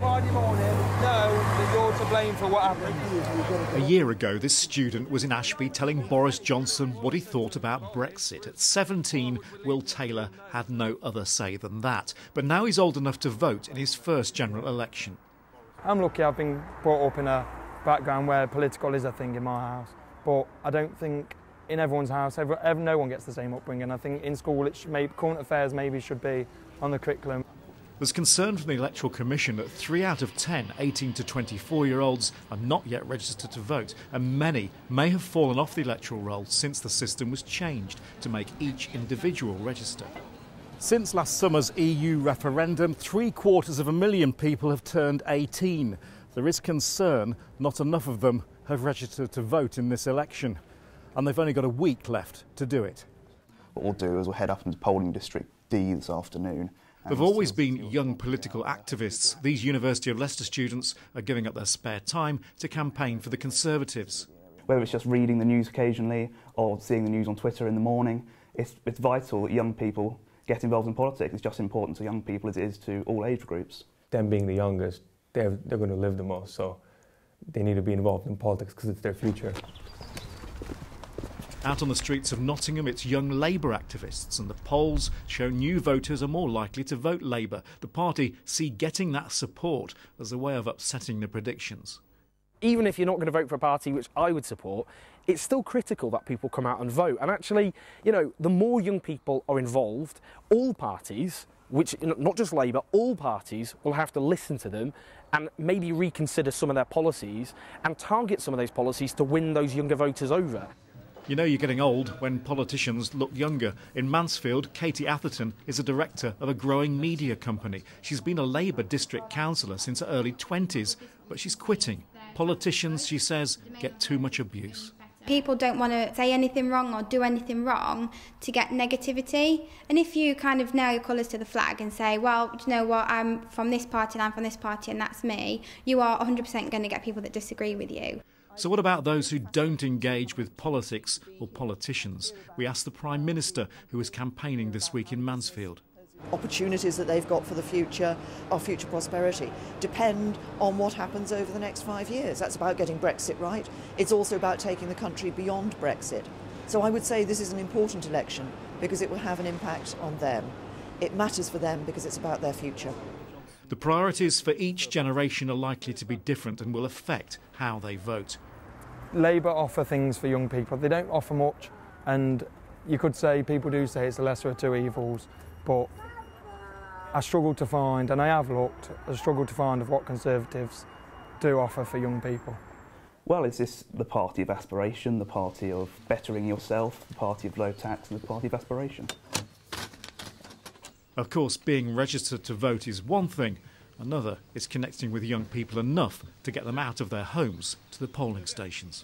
Friday morning, know that you're to blame for what happened. A year ago, this student was in Ashby telling Boris Johnson what he thought about Brexit. At 17, Will Taylor had no other say than that. But now he's old enough to vote in his first general election. I'm lucky I've been brought up in a background where political is a thing in my house. But I don't think in everyone's house, no one gets the same upbringing. I think in school, current affairs maybe should be on the curriculum. There's concern from the Electoral Commission that 3 out of 10 18 to 24-year-olds are not yet registered to vote, and many may have fallen off the electoral roll since the system was changed to make each individual register. Since last summer's EU referendum, 750,000 people have turned 18. There is concern not enough of them have registered to vote in this election, and they've only got a week left to do it. What we'll do is we'll head up into polling district D this afternoon. There have always been young political activists. These University of Leicester students are giving up their spare time to campaign for the Conservatives. Whether it's just reading the news occasionally or seeing the news on Twitter in the morning, it's vital that young people get involved in politics. It's just as important to young people as it is to all age groups. Them being the youngest, they're going to live the most, so they need to be involved in politics because it's their future. Out on the streets of Nottingham, it's young Labour activists, and the polls show new voters are more likely to vote Labour. The party see getting that support as a way of upsetting the predictions. Even if you're not going to vote for a party which I would support, it's still critical that people come out and vote. And actually, you know, the more young people are involved, all parties, which not just Labour, all parties will have to listen to them and maybe reconsider some of their policies and target some of those policies to win those younger voters over. You know you're getting old when politicians look younger. In Mansfield, Katie Atherton is a director of a growing media company. She's been a Labour district councillor since her early 20s, but she's quitting. Politicians, she says, get too much abuse. People don't want to say anything wrong or do anything wrong to get negativity. And if you kind of nail your colours to the flag and say, well, do you know what, I'm from this party and I'm from this party and that's me, you are 100% going to get people that disagree with you. So what about those who don't engage with politics or politicians? We asked the Prime Minister, who was campaigning this week in Mansfield. Opportunities that they've got for the future, our future prosperity, depend on what happens over the next 5 years. That's about getting Brexit right. It's also about taking the country beyond Brexit. So I would say this is an important election because it will have an impact on them. It matters for them because it's about their future. The priorities for each generation are likely to be different and will affect how they vote. Labour offer things for young people. They don't offer much, and you could say, people do say it's the lesser of two evils, but I struggle to find, and I have looked, I struggle to find of what Conservatives do offer for young people. Well, is this the party of aspiration, the party of bettering yourself, the party of low tax and the party of aspiration? Of course, being registered to vote is one thing. Another is connecting with young people enough to get them out of their homes to the polling stations.